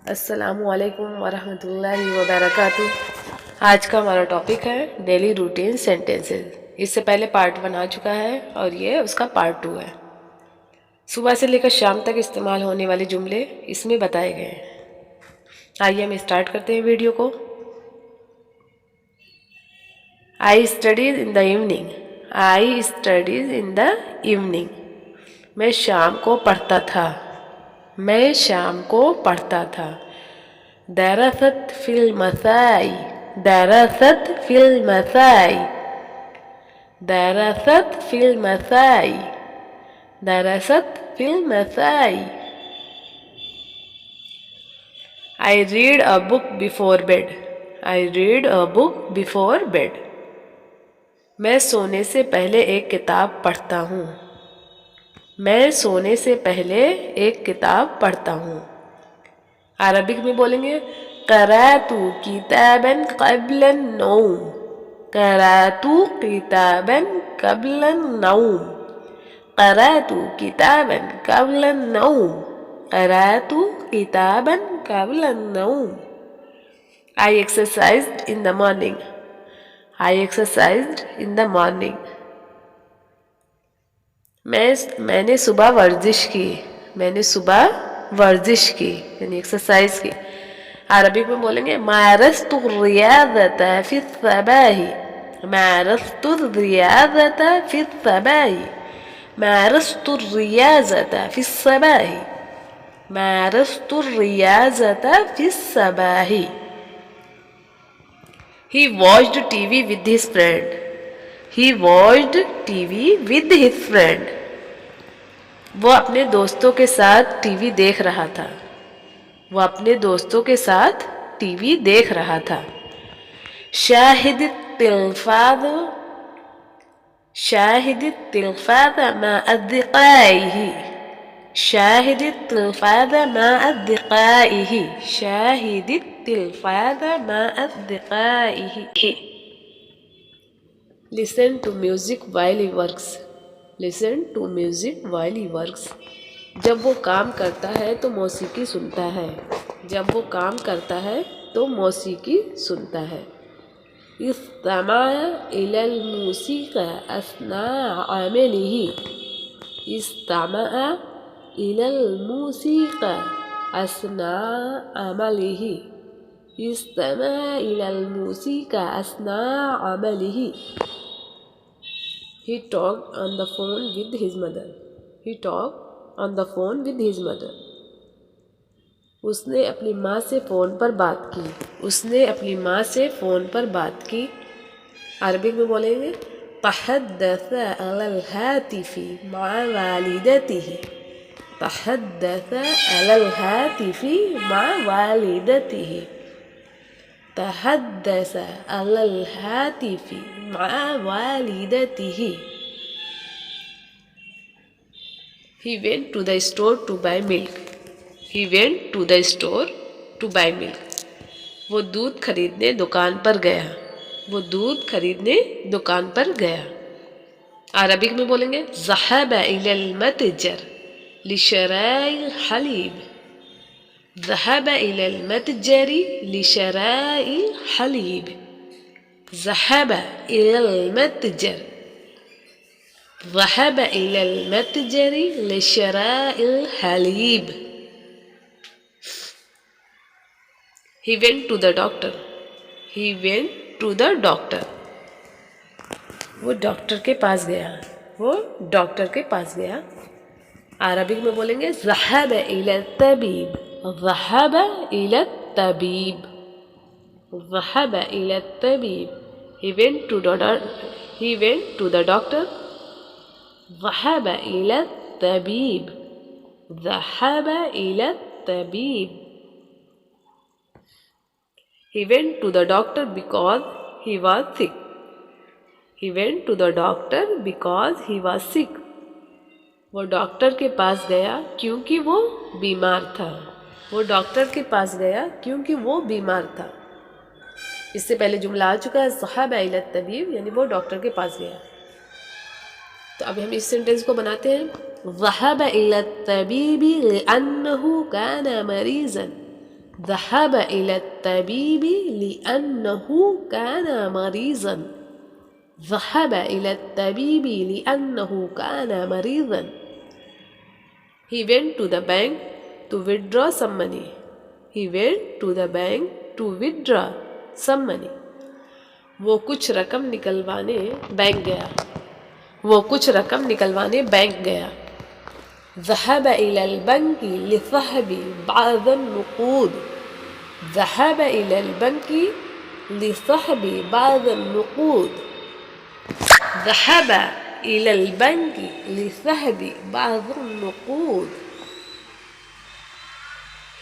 السلام علیکم ورحمۃ اللہ وبرکاتہ۔ آج کا ہمارا ٹاپک ہے ڈیلی روٹین سینٹینسز۔ اس سے پہلے پارٹ 1 آ چکا ہے اور یہ اس کا پارٹ 2 ہے۔ صبح سے لے کر شام تک استعمال ہونے والے جملے اس میں بتائے گئے ہیں۔ آئیے ہم اسٹارٹ کرتے ہیں ویڈیو کو۔ I studies in the evening. I studies in the evening. میں شام کو پڑھتا تھا۔ میں شام کو پڑھتا تھا۔ درست فی المساء۔ درست فی المساء۔ درست فی المساء۔ درست فی المساء۔ I read a book before bed. I read a book before bed. میں سونے سے پہلے ایک کتاب پڑھتا ہوں۔ میں سونے سے پہلے ایک کتاب پڑھتا ہوں۔ عربک میں بولیں گے قرأت کتابا قبل النوم۔ قرأت کتابا قبل النوم۔ قرأت کتابا قبل النوم۔ قرأت کتابا قبل النوم۔ I exercised in the morning. I exercised in the morning. میں نے صبح ورزش کی۔ میں نے صبح ورزش کی یعنی ایکسرسائز کی۔ عربی میں بولیں گے مارست الریاضة فی الصباح۔ مارست الریاضة فی الصباح۔ مارست الریاضة فی الصباح۔ مارست الریاضة فی الصباح۔ He watched TV with his friend. He watched TV with his friend. وہ اپنے دوستوں کے ساتھ ٹی وی دیکھ رہا تھا۔ وہ اپنے دوستوں کے ساتھ ٹی وی دیکھ رہا تھا۔ شاہد التلفاز۔ شاہد التلفاز مع أصدقائه۔ شاہد التلفاز مع أصدقائه۔ شاہد التلفاز مع أصدقائه۔ Listen to music while he works. Listen to music while he works. جب وہ کام کرتا ہے تو موسیقی سنتا ہے۔ جب وہ کام کرتا ہے تو موسیقی سنتا ہے۔ استمع إلى الموسيقى أثناء عمله۔ استمع إلى الموسيقى أثناء عمله۔ استمع إلى الموسيقى أثناء عمله۔ He talked on the phone with his mother. He talked on the phone with his mother. اس نے اپنی ماں سے فون پر بات کی۔ اس نے اپنی ماں سے فون پر بات کی۔ عربک میں بولیں گے تحدث على الهاتف مع والدته۔ تحدث على الهاتف مع والدته۔ تحدث على الهاتف مع والدته۔ He went to the store to buy milk. He went to the store to buy milk. وہ دودھ خریدنے دکان پر گیا۔ وہ دودھ خریدنے دکان پر گیا۔ عربک میں بولیں گے ذهب إلى المتجر لشراء الحليب۔ ذهب إلى المتجر لشراء الحليب۔ ذهب إلى المتجر۔ ذهب إلى المتجر لشراء الحليب۔ He went to the doctor. He went to the doctor. وہ ڈاکٹر کے پاس گیا۔ وہ ڈاکٹر کے پاس گیا۔ عربک میں بولیں گے ذهب إلى الطبيب۔ ذهب إلى الطبيب۔ ذهب إلى الطبيب۔ He went to the doctor۔ ذهب إلى الطبيب۔ ذهب إلى الطبيب۔ He went to the doctor because he was sick. He went to the doctor because he was sick. وہ ڈاکٹر کے پاس گیا کیونکہ وہ بیمار تھا۔ وہ ڈاکٹر کے پاس گیا کیونکہ وہ بیمار تھا۔ اس سے پہلے جملہ آ چکا ہے ذهب إلى الطبيب یعنی وہ ڈاکٹر کے پاس گیا۔ تو اب ہم اس سینٹنس کو بناتے ہیں ذهب إلى الطبيب لأنه كان مريضا۔ ذهب إلى الطبيب لأنه كان مريضا. ذهب إلى الطبيب لأنه كان مريضا. He went to the bank to withdraw some money. He went to the bank to withdraw some money. وہ کچھ رقم نکلوانے بینک گیا. وہ کچھ رقم نکلوانے بینک گیا. ذهب إلى البنك لسحب بعض النقود. ذهب إلى البنك لسحب بعض النقود. ذهب إلى البنك لسحب بعض النقود.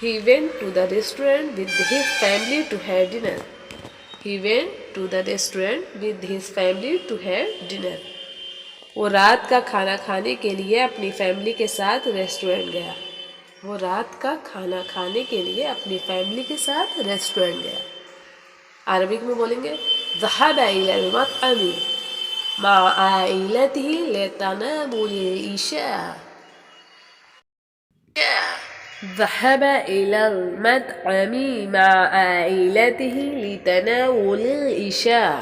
He went to the restaurant with his family to have dinner. He went to the restaurant with his family to have dinner. وہ رات کا کھانا کھانے کے لیے اپنی فیملی کے ساتھ ریسٹورنٹ گیا. وہ رات کا کھانا کھانے کے لیے اپنی فیملی کے ساتھ ریسٹورنٹ گیا. عربک میں بولیں گے ذهب إلى المطعم مع عائلته لتناول العشاء. ذهب إلى المطعم مع عائلته لتناول العشاء.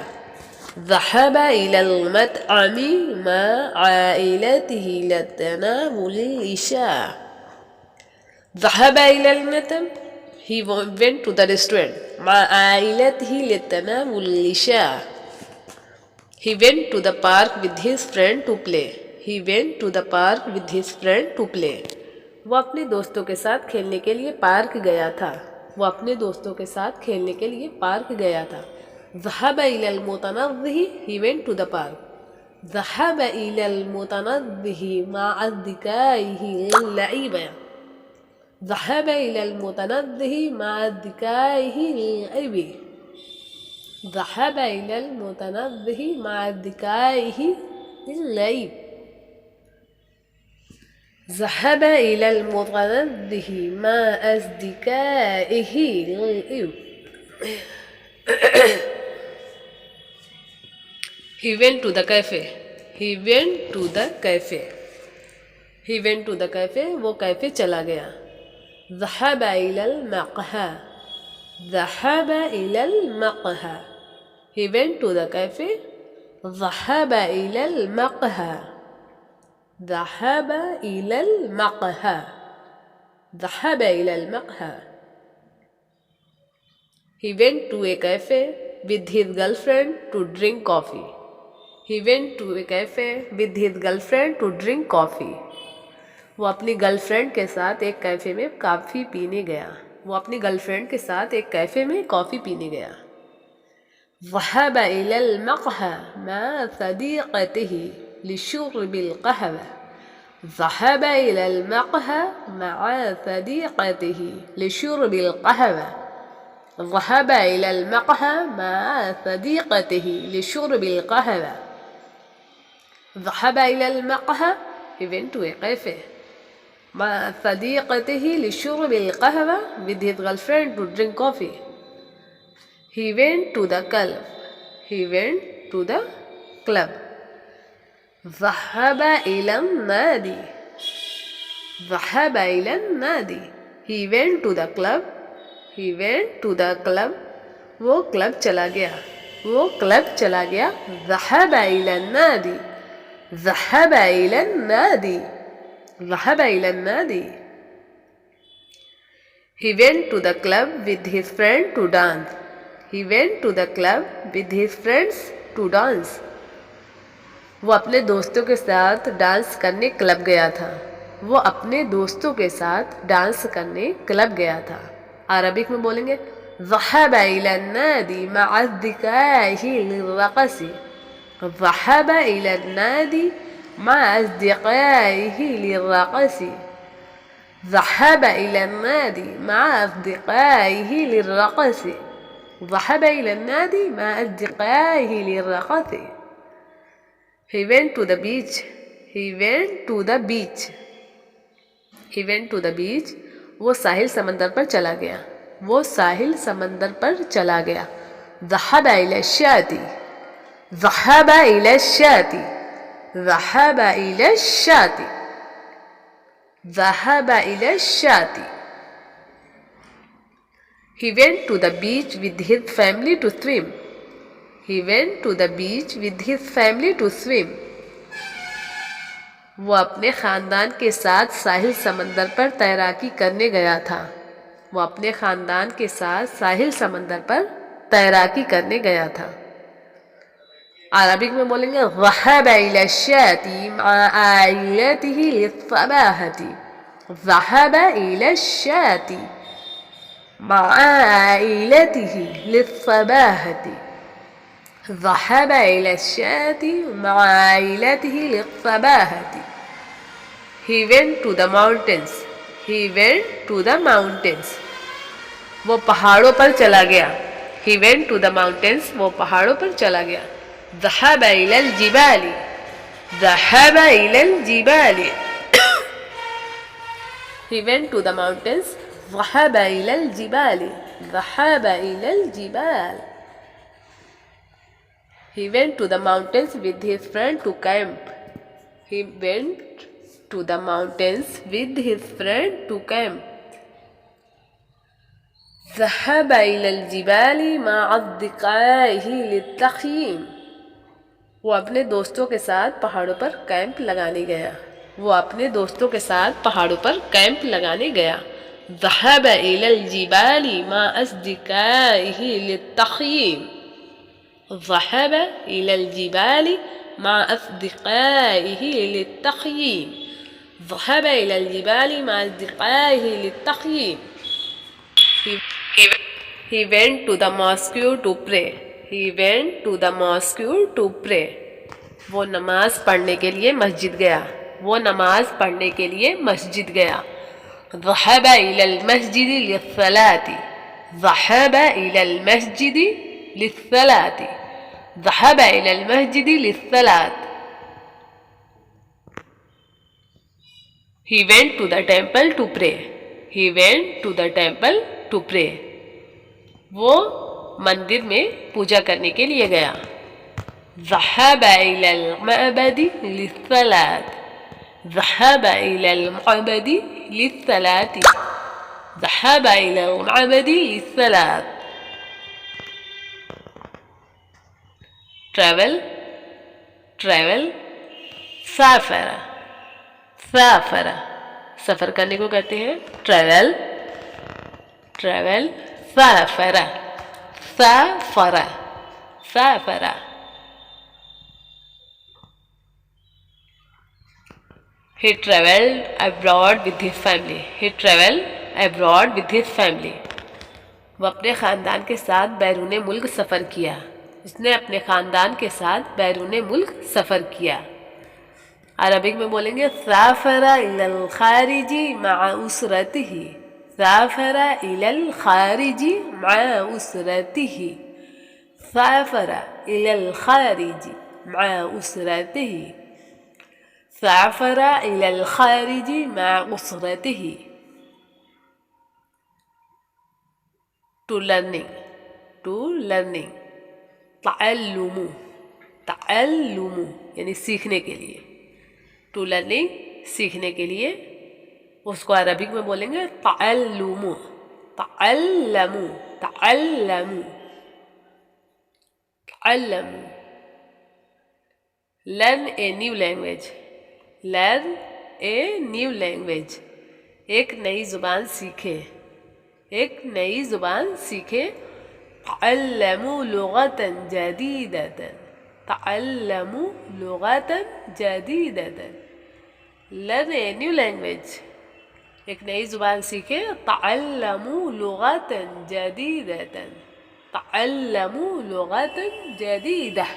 ذهب إلى المطعم مع عائلته لتناول العشاء. ذهب إلى المطعم. He went to the restaurant مع عائلته لتناول العشاء. He went to the park with his friend to play. He went to the park with his friend to play. وہ اپنے دوستوں کے ساتھ کھیلنے کے لیے پارک گیا تھا. وہ اپنے دوستوں کے ساتھ کھیلنے کے لیے پارک گیا تھا. ذهب إلى المتنزه. He went to the park. ذهب إلى المتنزه مع أصدقائه للعب. ذهب إلى المتنزه مع أصدقائه للعب. ذهب إلى المتنزه مع أصدقائه للعب. ذهب إلى المتنزه مع أصدقائه للعب. He went to the cafe. He went to the cafe. He went to the cafe. وہ کیفے چلا گیا. ذهب إلى المقهى. ذهب إلى المقهى. He went to the cafe. ذهب إلى المقهى. ذهب إلى المقهى. ذهب إلى المقهى. He went to a cafe with his girlfriend to drink coffee. He went to a cafe with his girlfriend to drink coffee. وہ اپنی گرل فرینڈ کے ساتھ ایک کیفے میں کافی پینے گیا. وہ اپنی گرل فرینڈ کے ساتھ ایک کیفے میں کافی پینے گیا. ذهب إلى المقهى مع صديقته لشرب القهوة. ذهب إلى المقهى مع صديقته لشرب القهوة. ذهب إلى المقهى مع صديقته لشرب القهوة. ذهب إلى المقهى. He went to a cafe. مع صديقته لشرب القهوة with his girlfriend to drink coffee. He went to the club. He went to the club. ذهب إلى النادي. ذهب إلى النادي. He went to the club. He went to the club. وہ club چلا گیا. وہ club چلا گیا. ذهب إلى النادي. ذهب إلى النادي. ذهب إلى النادي. He went to the club with his friend to dance. He went to the club with his friends to dance. وہ اپنے دوستوں کے ساتھ ڈانس کرنے کلب گیا تھا. وہ اپنے دوستوں کے ساتھ ڈانس کرنے کلب گیا تھا. عربک میں بولیں گے ذهب إلى النادي مع أصدقائه للرقص. ذهب إلى النادي مع أصدقائه للرقص. ذهب إلى النادي مع أصدقائه للرقص. ذهب إلى النادي مع أصدقائه للرقص. He went to the beach. He went to the beach. He went to the beach. وہ ساحل سمندر پر چلا گیا. وہ ساحل سمندر پر چلا گیا. ذهب إلى الشاطئ. ذهب إلى الشاطئ. ذهب إلى الشاطئ. ذهب إلى الشاطئ. He went to the beach with his family to swim. He went to the beach with his family to swim. وہ اپنے خاندان کے ساتھ ساحل سمندر پر تیراکی کرنے گیا تھا. وہ اپنے خاندان کے ساتھ ساحل سمندر پر تیراکی کرنے گیا تھا. عربک میں بولیں گے ذهب إلى الشاطئ مع عائلته للسباحة. ذهب إلى الشاطئ مع عائلته للسباحة. ذهب إلى الشاطئ مع عائلته للسباحة. He went to the mountains. He went to the mountains. وہ پہاڑوں پر چلا گیا. He went to the mountains. وہ پہاڑوں پر چلا گیا. ذهب إلى الجبال. ذهب إلى الجبال. He went to the mountains. ذهب إلى الجبال. ذهب إلى الجبال. He went to the mountains with his friend to camp. He went to the mountains with his friend to camp. ذهب إلى الجبال مع أصدقائه للتخييم. وہ اپنے دوستوں کے ساتھ پہاڑوں پر کیمپ لگانے گیا. وہ اپنے دوستوں کے ساتھ پہاڑوں پر کیمپ لگانے گیا. ذهب إلى الجبال مع أصدقائه للتخييم. ذهب إلى الجبال مع أصدقائه للتخييم. ذهب إلى الجبال مع أصدقائه للتخييم. He went to the mosque to pray. He went to the mosque to pray. وہ نماز پڑھنے کے لیے مسجد گیا. وہ نماز پڑھنے کے لیے مسجد گیا. ذهب إلى المسجد للصلاة. ذهب إلى المسجد للصلاة. ذهب إلى المسجد للصلاة. He went to the temple to pray. He went to the temple to pray. وہ مندر میں پوجا کرنے کے لیے گیا. ذهب إلى المعبد للصلاة. ذهب إلى المعبد للصلاة. ذهب إلى المعبد للصلاة. travel, travel, سافر. سافر سفر کرنے کو کہتے ہیں travel, travel, سافر. سافر سافر. He traveled abroad with his family. He traveled abroad with his family. وہ اپنے خاندان کے ساتھ بیرون ملک سفر کیا. اس نے اپنے خاندان کے ساتھ بیرون ملک سفر کیا. عربک میں بولیں گے سافر إلى الخارج مع أسرته. سافر إلى الخارج مع أسرته. سافر إلى الخارج مع أسرته. سافر إلى الخارج مع أسرته. To learning. To learning. تعلم. تعلم یعنی سیکھنے کے لیے. To learning سیکھنے کے لیے. اس کو عربک میں بولیں گے تعلم. تعلم. تعلم. تعلم. Learn a new language. Learn a new language. ایک نئی زبان سیکھے. ایک نئی زبان سیکھے. تعلموا لغة جديدة. تعلموا لغة جديدة. Learn a new language. ایک نئی زبان سیکھے. تعلموا لغة جديدة. تعلموا لغة جديدة.